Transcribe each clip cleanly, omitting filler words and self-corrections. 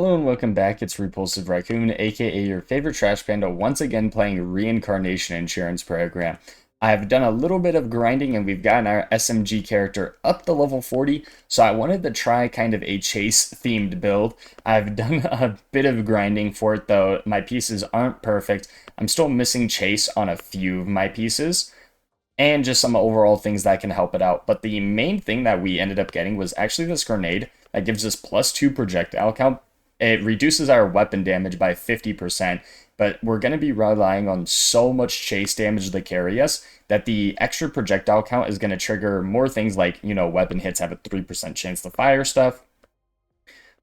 Hello and welcome back, it's Repulsive Raccoon, aka your favorite trash panda, once again playing Reincarnation Insurance Program. I've done a little bit of grinding and we've gotten our SMG character up to level 40, so I wanted to try kind of a chase-themed build. I've done a bit of grinding for it though, my pieces aren't perfect. I'm still missing chase on a few of my pieces, and just some overall things that can help it out. But the main thing that we ended up getting was actually this grenade that gives us +2 projectile count. It reduces our weapon damage by 50%, but we're going to be relying on so much chase damage to carry us that the extra projectile count is going to trigger more things like, weapon hits have a 3% chance to fire stuff.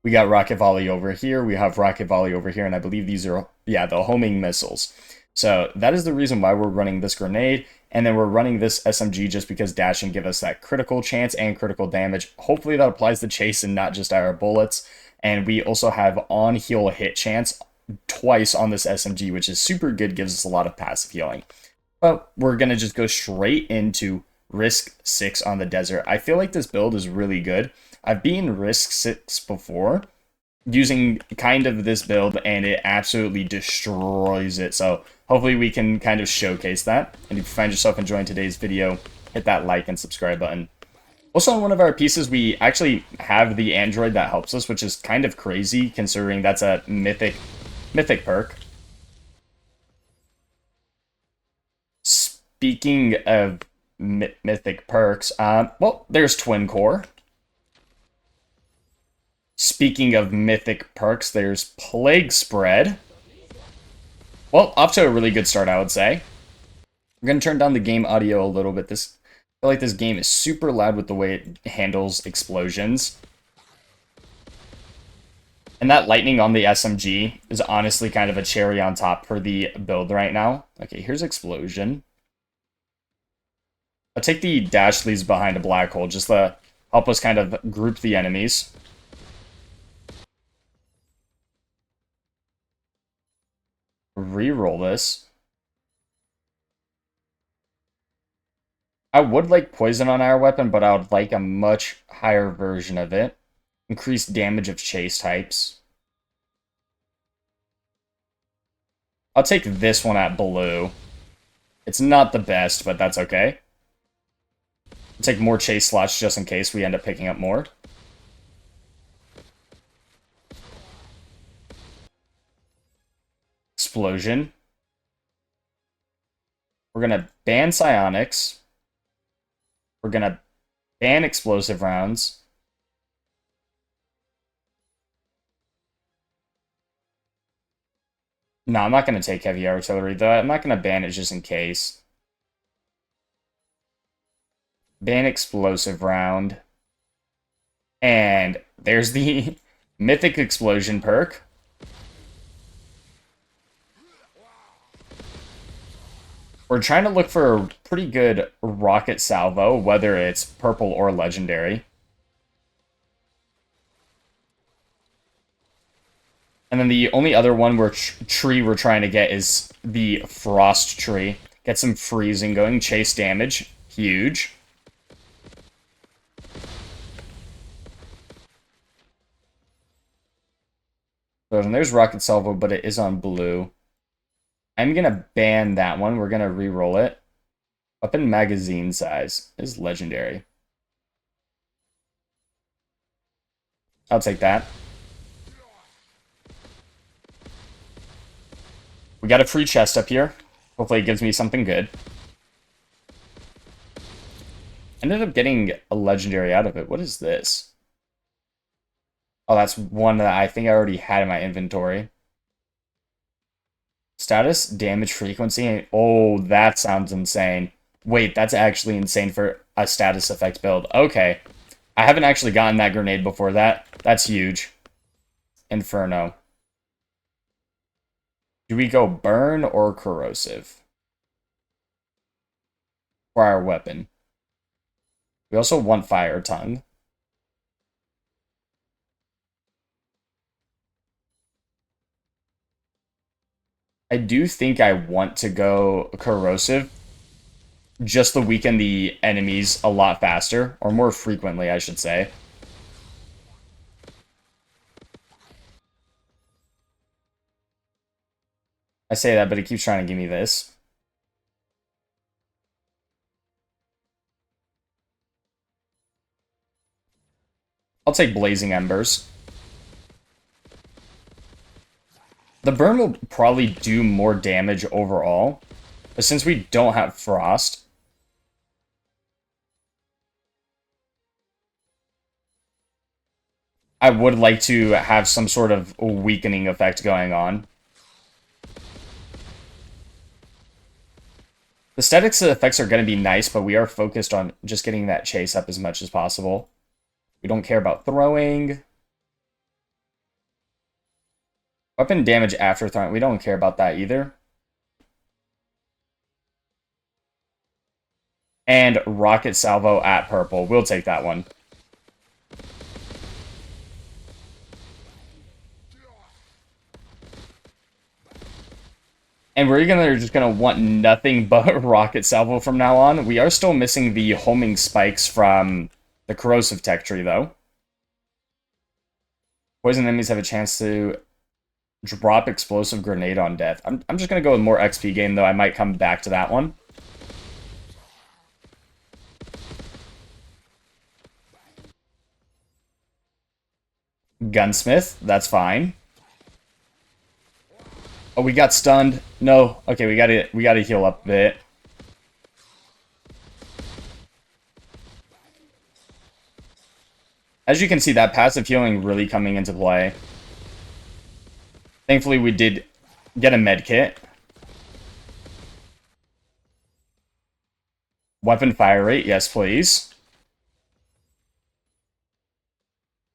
We got rocket volley over here, we have rocket volley over here, and I believe these are, the homing missiles. So that is the reason why we're running this grenade, and then we're running this SMG just because dashing give us that critical chance and critical damage. Hopefully that applies to chase and not just our bullets. And we also have on heal hit chance twice on this SMG, which is super good, gives us a lot of passive healing. But we're going to just go straight into Risk 6 on the desert. I feel like this build is really good. I've been Risk 6 before, using kind of this build, and it absolutely destroys it. So hopefully we can kind of showcase that. And if you find yourself enjoying today's video, hit that like and subscribe button. Also, on one of our pieces, we actually have the android that helps us, which is kind of crazy considering that's a mythic perk. Speaking of mythic perks, well, there's Twin Core. Speaking of mythic perks, there's Plague Spread. Well, off to a really good start, I would say. I'm going to turn down the game audio a little bit. I feel like this game is super loud with the way it handles explosions. And that lightning on the SMG is honestly kind of a cherry on top for the build right now. Okay, here's explosion. I'll take the dash leads behind a black hole just to help us kind of group the enemies. Reroll this. I would like poison on our weapon, but I would like a much higher version of it. Increased damage of chase types. I'll take this one at blue. It's not the best, but that's okay. I'll take more chase slots just in case we end up picking up more. Explosion. We're going to ban psionics. We're going to ban explosive rounds. No, I'm not going to take heavy artillery, though. I'm not going to ban it just in case. Ban explosive round. And there's the mythic explosion perk. We're trying to look for a pretty good rocket salvo, whether it's purple or legendary. And then the only other one tree we're trying to get is the frost tree. Get some freezing going, chase damage, huge. So then there's rocket salvo, but it is on blue. I'm going to ban that one. We're going to re-roll it. Weapon magazine size is legendary. I'll take that. We got a free chest up here. Hopefully it gives me something good. Ended up getting a legendary out of it. What is this? Oh, that's one that I think I already had in my inventory. Status, damage frequency. Oh, that sounds insane. Wait, that's actually insane for a status effect build. Okay. I haven't actually gotten that grenade before that. That's huge. Inferno. Do we go burn or corrosive? For our weapon. We also want fire tongue. I do think I want to go corrosive, just to weaken the enemies a lot faster, or more frequently, I should say. I say that, but he keeps trying to give me this. I'll take Blazing Embers. The burn will probably do more damage overall, but since we don't have Frost, I would like to have some sort of weakening effect going on. The statics effects are going to be nice, but we are focused on just getting that chase up as much as possible. We don't care about throwing. Weapon damage after throwing, we don't care about that either. And Rocket Salvo at purple. We'll take that one. And we're just gonna want nothing but Rocket Salvo from now on. We are still missing the homing spikes from the corrosive tech tree, though. Poison enemies have a chance to drop explosive grenade on death. I'm just gonna go with more XP gain, though. I might come back to that one. Gunsmith, that's fine. Oh, we got stunned. No. Okay, we gotta heal up a bit. As you can see, that passive healing really coming into play. Thankfully, we did get a med kit. Weapon fire rate, yes please.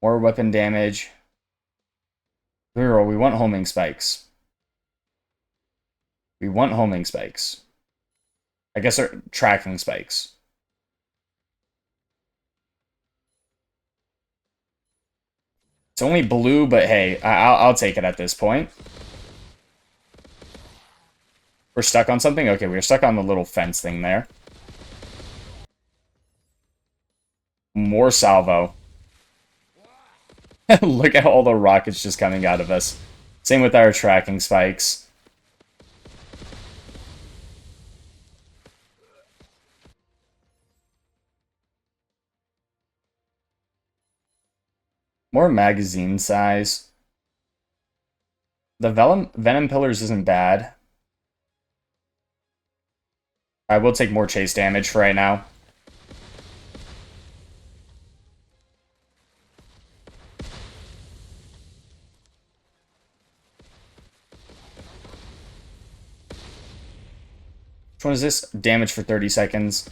More weapon damage. Reroll, we want homing spikes. We want homing spikes. I guess they're tracking spikes. It's only blue, but hey, I'll take it at this point. We're stuck on something? Okay, we're stuck on the little fence thing there. More salvo. Look at all the rockets just coming out of us. Same with our tracking spikes. More magazine size. The Venom Pillars isn't bad. I will take more chase damage for right now. Which one is this? Damage for 30 seconds.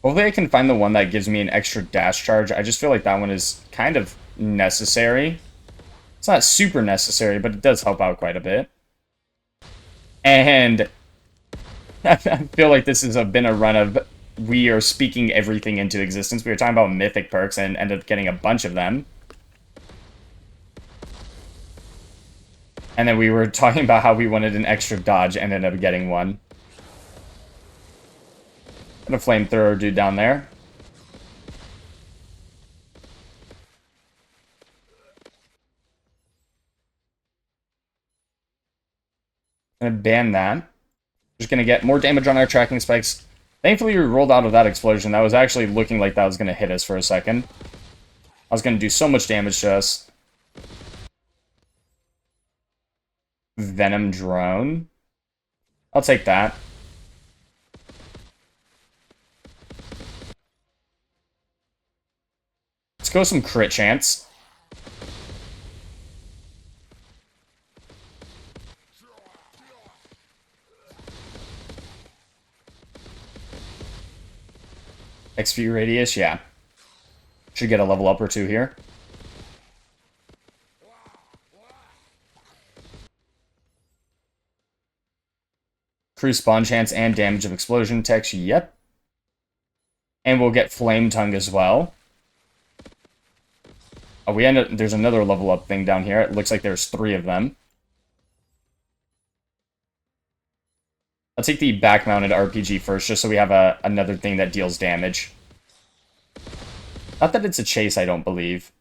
Hopefully I can find the one that gives me an extra dash charge. I just feel like that one is kind of necessary. It's not super necessary, but it does help out quite a bit. And I feel like this has been a run of we are speaking everything into existence. We were talking about mythic perks and ended up getting a bunch of them. And then we were talking about how we wanted an extra dodge and ended up getting one. And a flamethrower dude down there. I'm gonna ban that. Just gonna get more damage on our tracking spikes. Thankfully, we rolled out of that explosion. That was actually looking like that was gonna hit us for a second. I was gonna do so much damage to us. Venom drone. I'll take that. Let's go some crit chance. XP radius, yeah. Should get a level up or two here. Crew spawn chance and damage of explosion text, yep. And we'll get flame tongue as well. Oh, there's another level up thing down here. It looks like there's 3 of them. I'll take the back-mounted RPG first, just so we have another thing that deals damage. Not that it's a chase, I don't believe.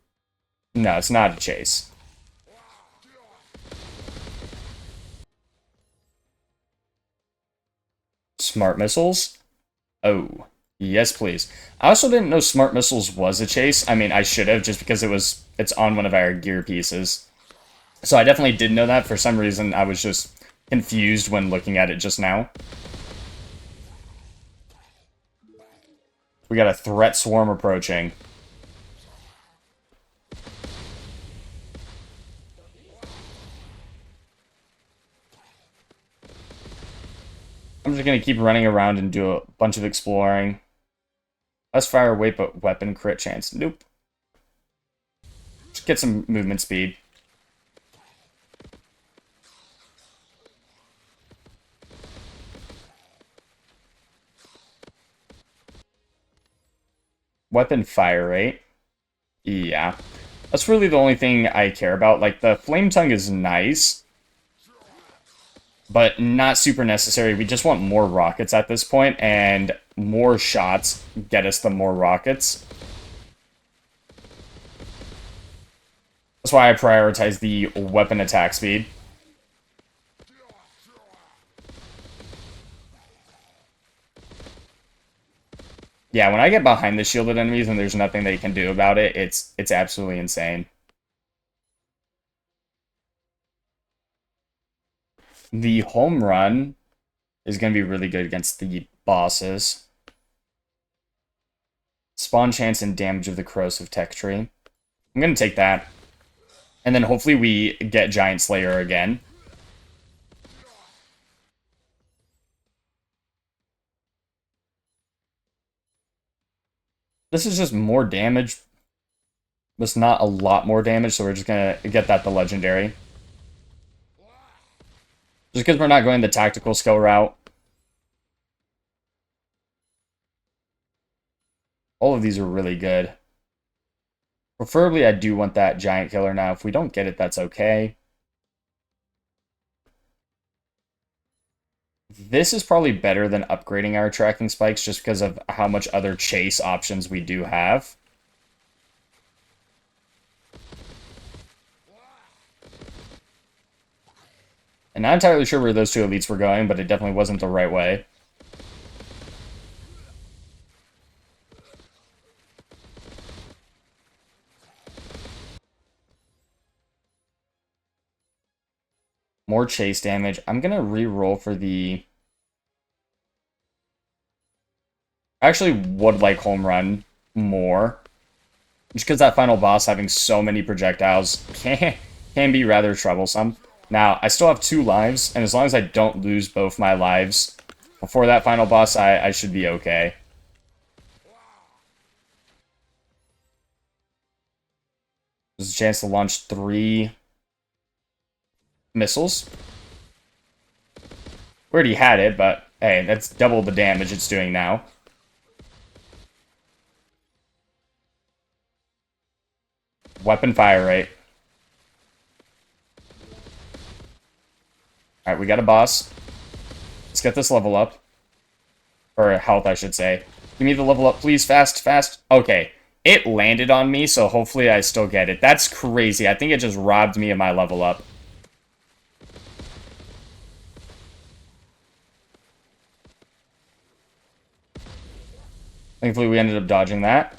No, it's not a chase. Smart missiles? Oh, yes, please. I also didn't know smart missiles was a chase. I mean, I should have, just because it's on one of our gear pieces. So I definitely did know that. For some reason, I was just confused when looking at it just now. We got a threat swarm approaching. I'm just going to keep running around and do a bunch of exploring. Less fire weight, but weapon crit chance. Nope. Just get some movement speed. Weapon fire rate. Yeah. That's really the only thing I care about. Like, the Flame Tongue is nice, but not super necessary. We just want more rockets at this point, and more shots get us the more rockets. That's why I prioritize the weapon attack speed. Yeah, when I get behind the shielded enemies and there's nothing they can do about it, it's absolutely insane. The home run is going to be really good against the bosses. Spawn chance and damage of the corrosive tech tree. I'm going to take that. And then hopefully we get Giant Slayer again. This is just more damage. But it's not a lot more damage, so we're just going to get that the legendary. Just because we're not going the tactical skill route. All of these are really good. Preferably, I do want that giant killer now. If we don't get it, that's okay. This is probably better than upgrading our tracking spikes just because of how much other chase options we do have. And not entirely sure where those two elites were going, but it definitely wasn't the right way. More chase damage. I'm going to re-roll for the... I actually would like home run more. Just because that final boss having so many projectiles can be rather troublesome. Now, I still have 2 lives, and as long as I don't lose both my lives before that final boss, I should be okay. There's a chance to launch 3 missiles. We already had it, but hey, that's double the damage it's doing now. Weapon fire rate. Alright, we got a boss. Let's get this level up. Or health, I should say. Give me the level up, please. Fast, fast. Okay. It landed on me, so hopefully I still get it. That's crazy. I think it just robbed me of my level up. Thankfully, we ended up dodging that.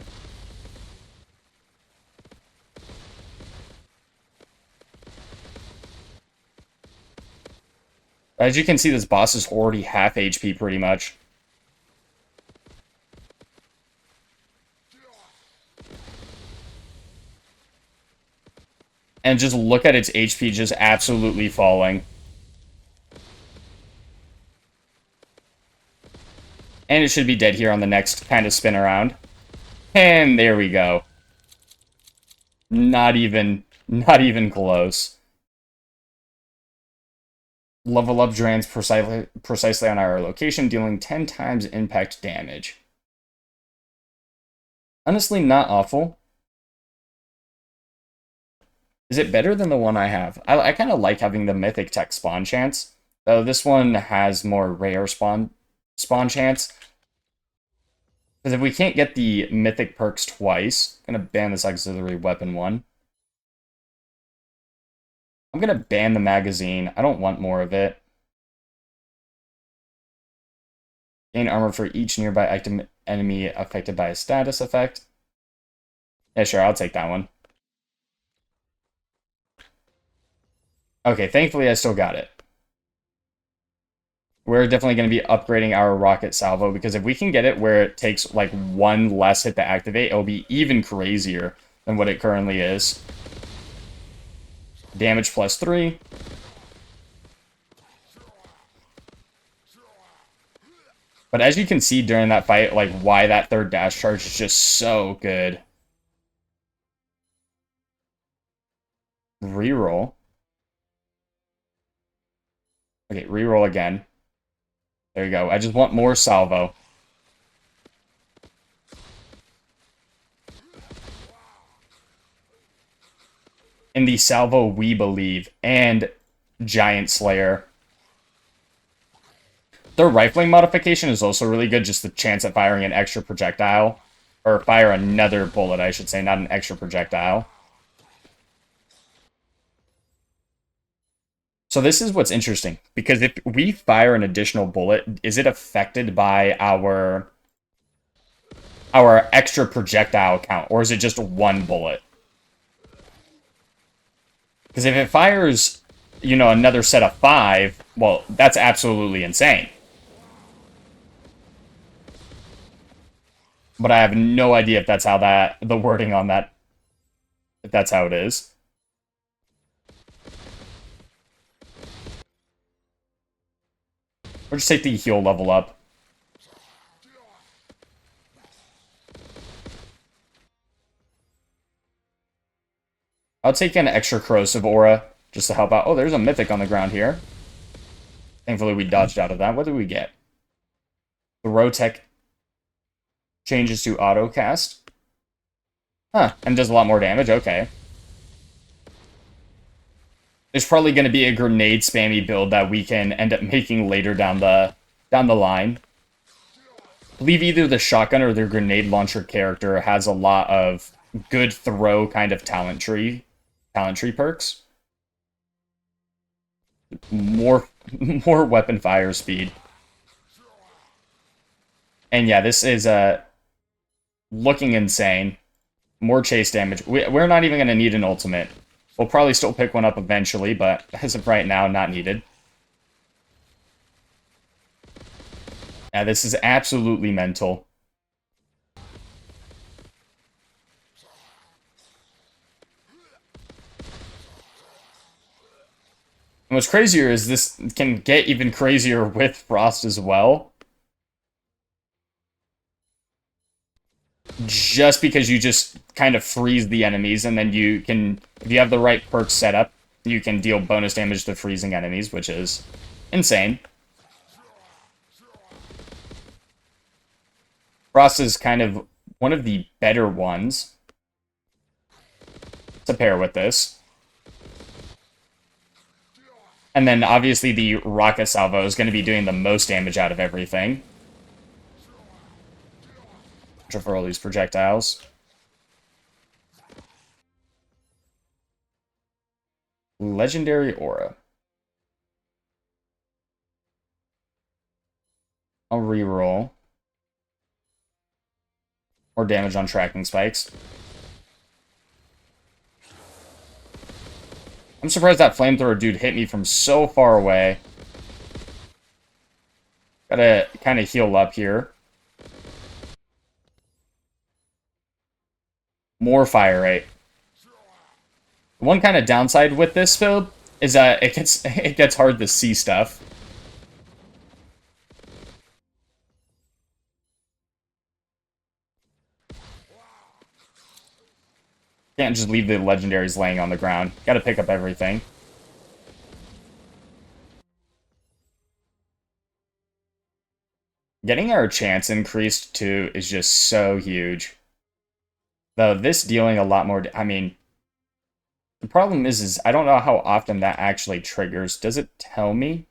As you can see, this boss is already half HP pretty much. And just look at its HP just absolutely falling. And it should be dead here on the next kind of spin around. And there we go. Not even close. Level up drains precisely on our location, dealing 10 times impact damage. Honestly, not awful. Is it better than the one I have? I kind of like having the Mythic Tech spawn chance, though this one has more rare spawn chance. Because if we can't get the Mythic perks twice, I'm going to ban this auxiliary weapon one. I'm going to ban the magazine. I don't want more of it. Gain armor for each nearby active enemy affected by a status effect. Yeah, sure, I'll take that one. Okay, thankfully I still got it. We're definitely going to be upgrading our rocket salvo, because if we can get it where it takes like one less hit to activate, it'll be even crazier than what it currently is. Damage +3. But as you can see during that fight, like why that third dash charge is just so good. Reroll. Okay, reroll again. There you go. I just want more salvo. In the salvo we believe. And Giant Slayer. Their rifling modification is also really good, just the chance at firing an extra projectile. Or fire another bullet, I should say, not an extra projectile. So this is what's interesting, because if we fire an additional bullet, is it affected by our extra projectile count, or is it just one bullet? Because if it fires, you know, another set of 5, well, that's absolutely insane. But I have no idea if that's how the wording on that, if that's how it is. Or just take the heal level up. I'll take an extra corrosive aura just to help out. Oh, there's a mythic on the ground here. Thankfully, we dodged out of that. What did we get? The Rotech changes to auto cast. Huh, and does a lot more damage. Okay. There's probably going to be a grenade spammy build that we can end up making later down the line. I believe either the shotgun or the grenade launcher character has a lot of good throw kind of talent tree perks. More weapon fire speed. And yeah, this is looking insane. More chase damage. We're not even going to need an ultimate. We'll probably still pick one up eventually, but as of right now, not needed. Yeah, this is absolutely mental. And what's crazier is this can get even crazier with Frost as well. Just because you just kind of freeze the enemies, and then you can, if you have the right perks set up, you can deal bonus damage to freezing enemies, which is insane. Frost is kind of one of the better ones to pair with this. And then obviously the rocket salvo is going to be doing the most damage out of everything. For all these projectiles. Legendary aura. I'll reroll. Or damage on tracking spikes. I'm surprised that flamethrower dude hit me from so far away. Gotta kind of heal up here. More fire rate. One kind of downside with this build is that it gets hard to see stuff. Can't just leave the legendaries laying on the ground. Gotta pick up everything. Getting our chance increased too is just so huge. Though this dealing a lot more, I mean, the problem is I don't know how often that actually triggers. Does it tell me?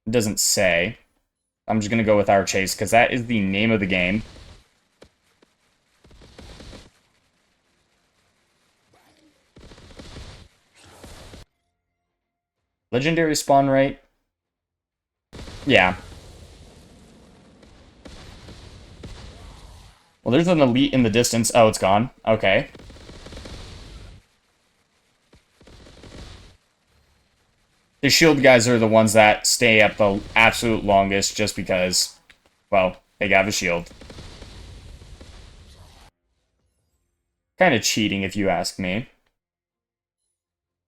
It doesn't say. I'm just gonna go with our chase because that is the name of the game. Legendary spawn rate. Yeah. Well, there's an elite in the distance. Oh, it's gone. Okay. The shield guys are the ones that stay up the absolute longest just because, well, they have a shield. Kind of cheating, if you ask me.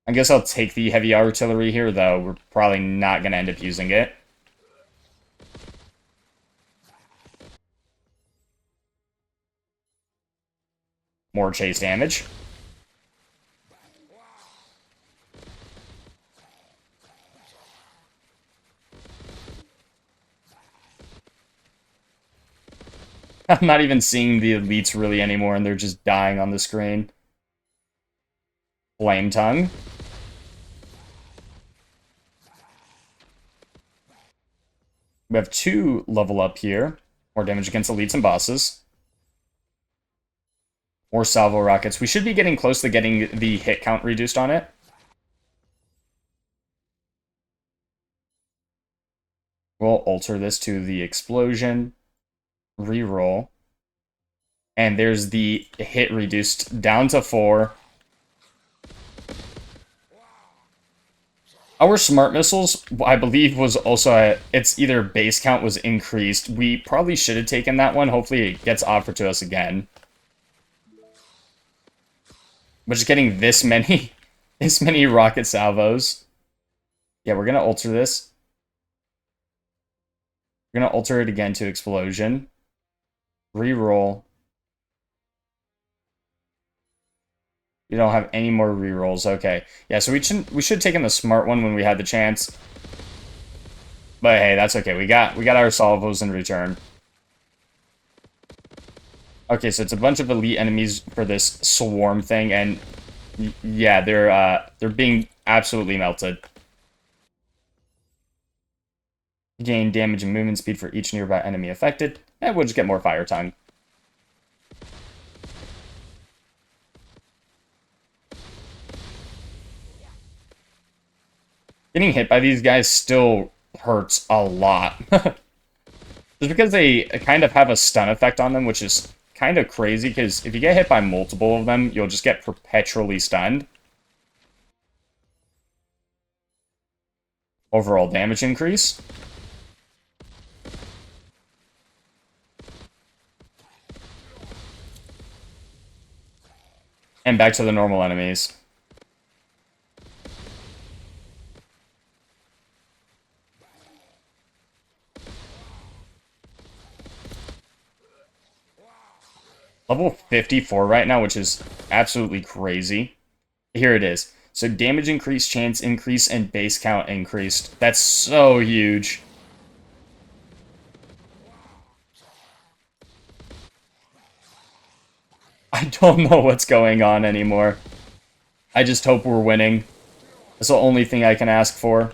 I guess I'll take the heavy artillery here, though. We're probably not going to end up using it. More chase damage. I'm not even seeing the elites really anymore, and they're just dying on the screen. Flame Tongue. We have 2 level up here. More damage against elites and bosses. More salvo rockets. We should be getting close to getting the hit count reduced on it. We'll alter this to the explosion. Reroll. And there's the hit reduced down to 4. Our smart missiles, I believe, was also its either base count was increased. We probably should have taken that one. Hopefully it gets offered to us again. But just getting this many, this many rocket salvos. Yeah, we're gonna alter this. We're gonna alter it again to explosion. Reroll. We don't have any more rerolls. Okay. Yeah, so we should have taken the smart one when we had the chance. But hey, that's okay. We got our salvos in return. Okay, so it's a bunch of elite enemies for this swarm thing, and yeah, they're being absolutely melted. Gain damage and movement speed for each nearby enemy affected, and we'll just get more fire tongue. Getting hit by these guys still hurts a lot. Just because they kind of have a stun effect on them, which is kind of crazy, because if you get hit by multiple of them, you'll just get perpetually stunned. Overall damage increase. And back to the normal enemies. Level 54 right now, which is absolutely crazy. Here it is. So damage increase, chance increase, and base count increased. That's so huge. I don't know what's going on anymore. I just hope we're winning. That's the only thing I can ask for.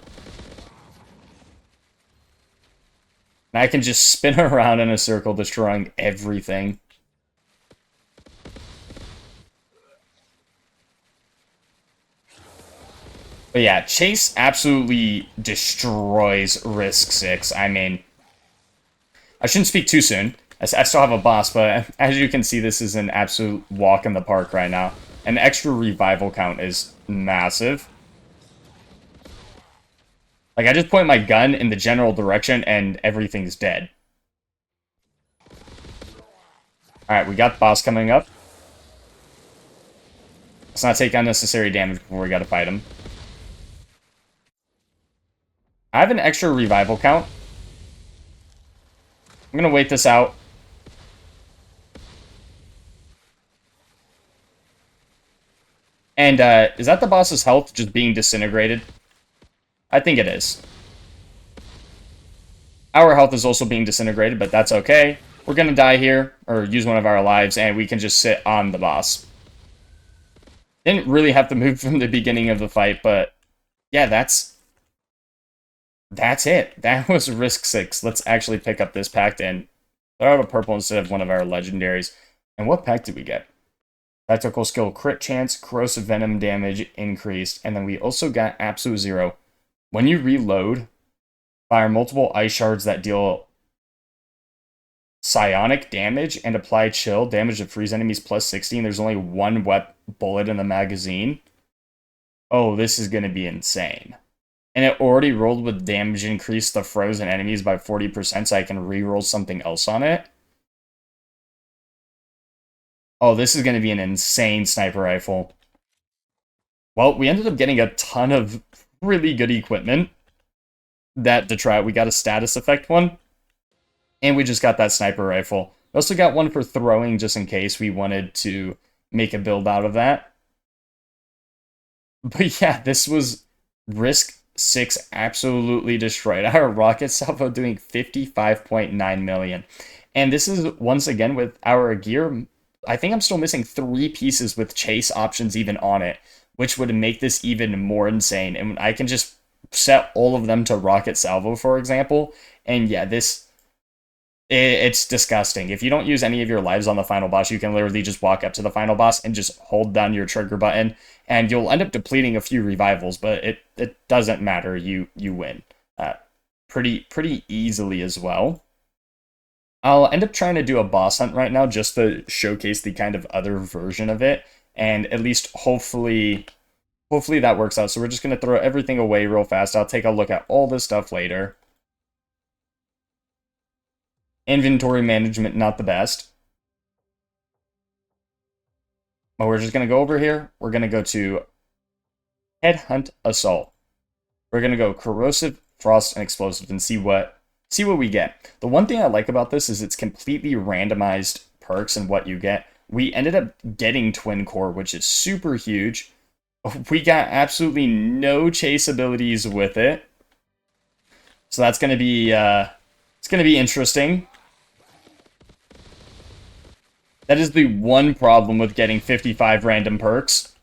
And I can just spin around in a circle, destroying everything. But yeah, Chase absolutely destroys Risk 6. I mean, I shouldn't speak too soon. I still have a boss, but as you can see, this is an absolute walk in the park right now. An extra revival count is massive. Like, I just point my gun in the general direction, and everything's dead. Alright, we got the boss coming up. Let's not take unnecessary damage before we gotta fight him. I have an extra revival count. I'm gonna wait this out. And, is that the boss's health just being disintegrated? I think it is. Our health is also being disintegrated, but that's okay. We're gonna die here, or use one of our lives, and we can just sit on the boss. Didn't really have to move from the beginning of the fight, but yeah, that's it. That was Risk 6. Let's actually pick up this pack and throw out a purple instead of one of our legendaries. And what pack did we get? Tactical skill crit chance, corrosive venom damage increased, and then we also got absolute zero. When you reload, fire multiple ice shards that deal psionic damage and apply chill. Damage to freeze enemies plus 16. There's only one bullet in the magazine. Oh, this is going to be insane. And it already rolled with damage increase the frozen enemies by 40%, so I can re-roll something else on it. Oh, this is going to be an insane sniper rifle. Well, we ended up getting a ton of really good equipment to try. We got a status effect one, and we just got that sniper rifle. We also got one for throwing, just in case we wanted to make a build out of that. But yeah, this was Risk 6 absolutely destroyed. Our rocket salvo doing 55.9 million. And this is, once again, with our gear. I think I'm still missing 3 pieces with chase options even on it, which would make this even more insane. And I can just set all of them to rocket salvo, for example. And yeah, it's disgusting. If you don't use any of your lives on the final boss, you can literally just walk up to the final boss and just hold down your trigger button, and you'll end up depleting a few revivals, but it doesn't matter. You win pretty easily as well. I'll end up trying to do a boss hunt right now just to showcase the kind of other version of it, and at least hopefully that works out. So we're just going to throw everything away real fast. I'll take a look at all this stuff later. Inventory management, not the best. But we're just going to go over here. We're going to go to Headhunt Assault. We're going to go Corrosive, Frost, and Explosive and see what we get. The one thing I like about this is it's completely randomized perks and what you get. We ended up getting Twin Core, which is super huge. We got absolutely no chase abilities with it. So that's going to be it's going to be interesting. That is the one problem with getting 55 random perks.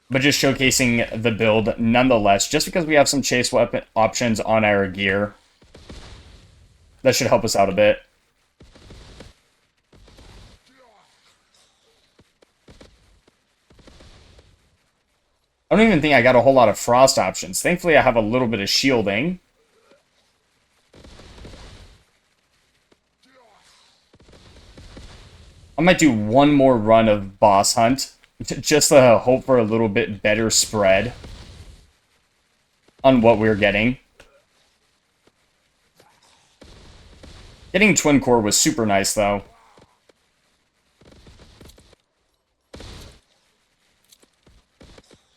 But just showcasing the build nonetheless, just because we have some chase weapon options on our gear, that should help us out a bit. I don't even think I got a whole lot of frost options. Thankfully, I have a little bit of shielding. I might do one more run of boss hunt, just to hope for a little bit better spread on what we're getting. Getting Twin Core was super nice, though.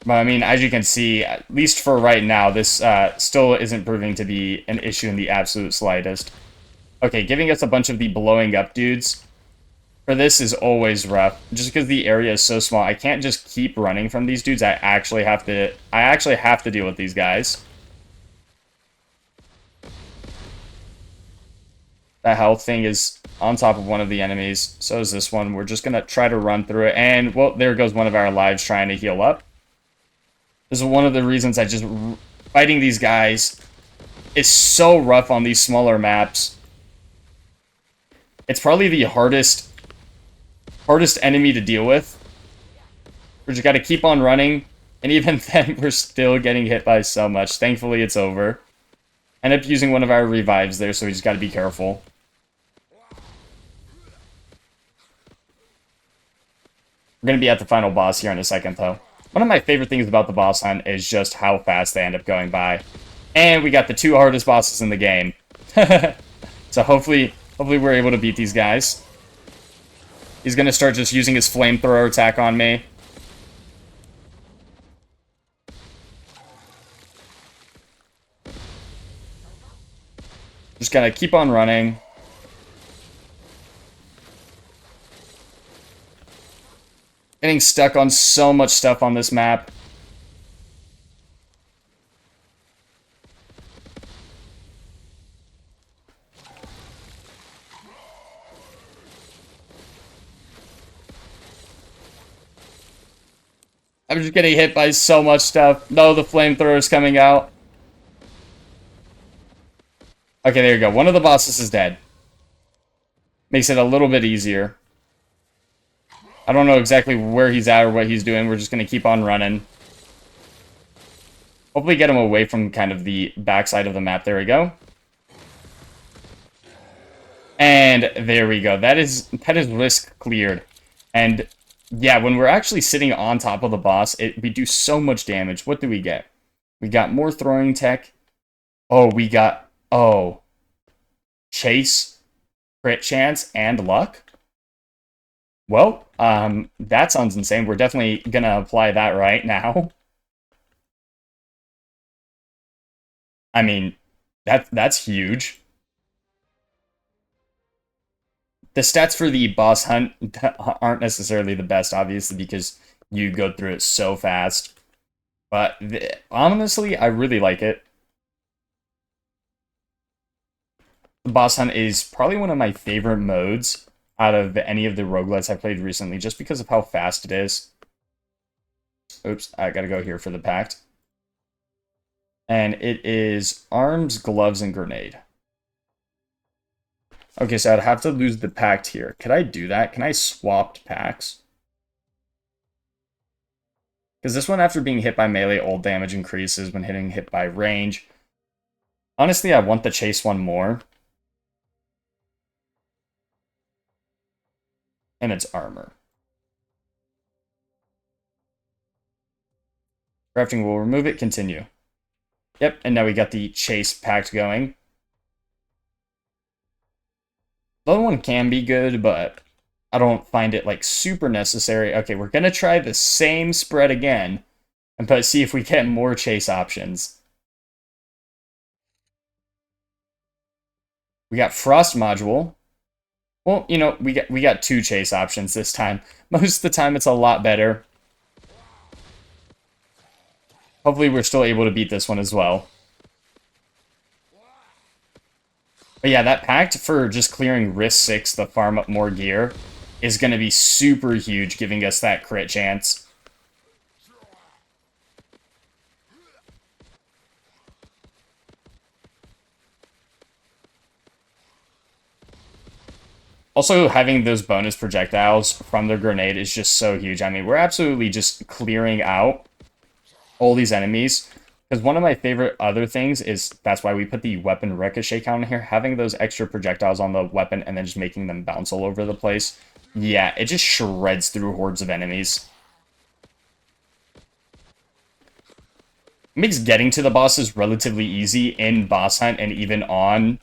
But I mean, as you can see, at least for right now, this still isn't proving to be an issue in the absolute slightest. Okay, giving us a bunch of the blowing up dudes for this is always rough, just because the area is so small. I can't just keep running from these dudes. I actually have to deal with these guys. That health thing is on top of one of the enemies. So is this one. We're just going to try to run through it. And, well, there goes one of our lives trying to heal up. This is one of the reasons fighting these guys is so rough on these smaller maps. It's probably the hardest enemy to deal with. We just got to keep on running, and even then, we're still getting hit by so much. Thankfully, it's over. End up using one of our revives there, so we just got to be careful. We're going to be at the final boss here in a second, though. One of my favorite things about the boss hunt is just how fast they end up going by. And we got the 2 hardest bosses in the game. So hopefully we're able to beat these guys. He's going to start just using his flamethrower attack on me. Just gotta keep on running. Getting stuck on so much stuff on this map. I'm just getting hit by so much stuff. No, the flamethrower is coming out. Okay, there you go. One of the bosses is dead. Makes it a little bit easier. I don't know exactly where he's at or what he's doing. We're just going to keep on running. Hopefully get him away from kind of the backside of the map. There we go. And there we go. That is risk cleared. And yeah, when we're actually sitting on top of the boss, we do so much damage. What do we get? We got more throwing tech. Oh, we got chase, crit chance, and luck. Well, that sounds insane. We're definitely gonna apply that right now. I mean, that's huge. The stats for the boss hunt aren't necessarily the best, obviously, because you go through it so fast. But honestly, I really like it. The boss hunt is probably one of my favorite modes out of any of the roguelites I've played recently, just because of how fast it is. Oops, I gotta go here for the pact. And it is arms, gloves, and grenade. Okay, so I'd have to lose the pact here. Could I do that? Can I swap packs? Because this one, after being hit by melee, old damage increases when hitting hit by range. Honestly, I want the chase one more. And it's armor. Crafting will remove it, continue. Yep, and now we got the chase pact going. The other one can be good, but I don't find it like super necessary. Okay, we're gonna try the same spread again, and see if we get more chase options. We got frost module. Well, we got two chase options this time. Most of the time, it's a lot better. Hopefully, we're still able to beat this one as well. But yeah, that pact for just clearing risk 6 to farm up more gear is going to be super huge, giving us that crit chance. Also, having those bonus projectiles from the grenade is just so huge. I mean, we're absolutely just clearing out all these enemies. Because one of my favorite other things is, that's why we put the weapon ricochet count in here, having those extra projectiles on the weapon and then just making them bounce all over the place. Yeah, it just shreds through hordes of enemies. It makes getting to the bosses relatively easy in boss hunt and even on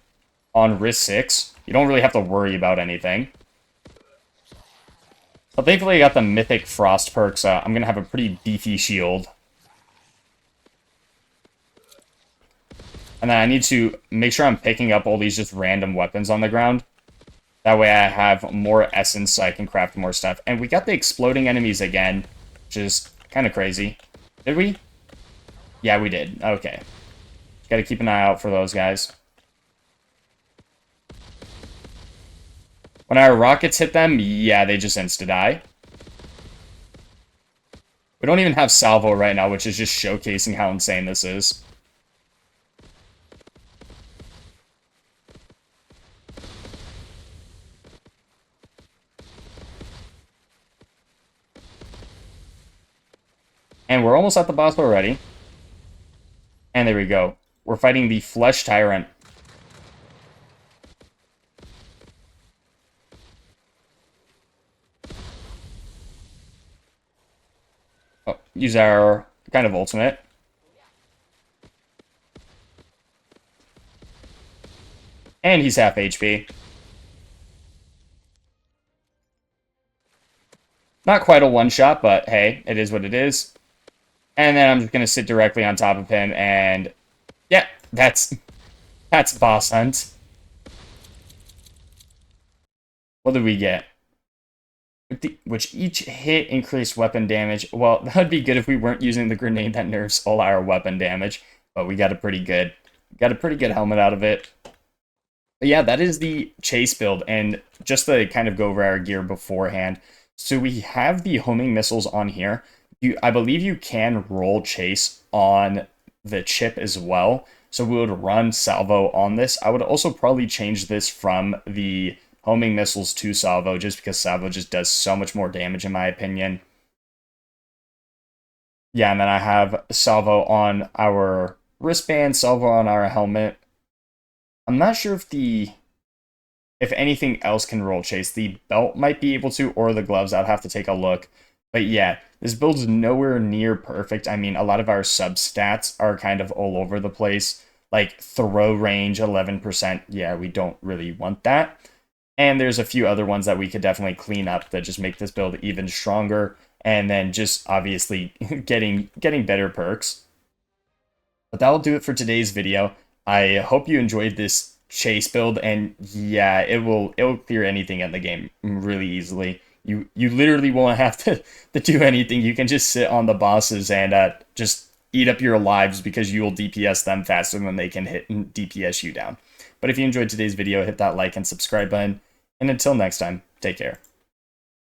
risk 6. You don't really have to worry about anything. But thankfully I got the mythic frost perk, so I'm gonna have a pretty beefy shield. And then I need to make sure I'm picking up all these just random weapons on the ground. That way I have more essence so I can craft more stuff. And we got the exploding enemies again, which is kind of crazy. Did we? Yeah, we did. Okay. Gotta keep an eye out for those guys. When our rockets hit them, yeah, they just insta-die. We don't even have salvo right now, which is just showcasing how insane this is. And we're almost at the boss already. And there we go. We're fighting the Flesh Tyrant. Oh, use our kind of ultimate. And he's half HP. Not quite a one-shot, but hey, it is what it is. And then I'm just going to sit directly on top of him, and yeah, that's boss hunt. What did we get? Which each hit increased weapon damage. Well, that would be good if we weren't using the grenade that nerfs all our weapon damage, but we got a pretty good helmet out of it. But yeah, that is the chase build, and just to kind of go over our gear beforehand. So we have the homing missiles on here. I believe you can roll chase on the chip as well. So we would run salvo on this. I would also probably change this from the homing missiles to salvo, just because salvo just does so much more damage in my opinion. Yeah, and then I have salvo on our wristband, salvo on our helmet. I'm not sure if if anything else can roll chase. The belt might be able to, or the gloves. I'd have to take a look. But yeah, this build's nowhere near perfect. I mean, a lot of our sub stats are kind of all over the place. Like throw range, 11%. Yeah, we don't really want that. And there's a few other ones that we could definitely clean up that just make this build even stronger. And then just obviously getting better perks. But that'll do it for today's video. I hope you enjoyed this chase build, and yeah, it'll clear anything in the game really easily. You literally won't have to do anything. You can just sit on the bosses and just eat up your lives because you will DPS them faster than they can hit and DPS you down. But if you enjoyed today's video, hit that like and subscribe button. And until next time, take care.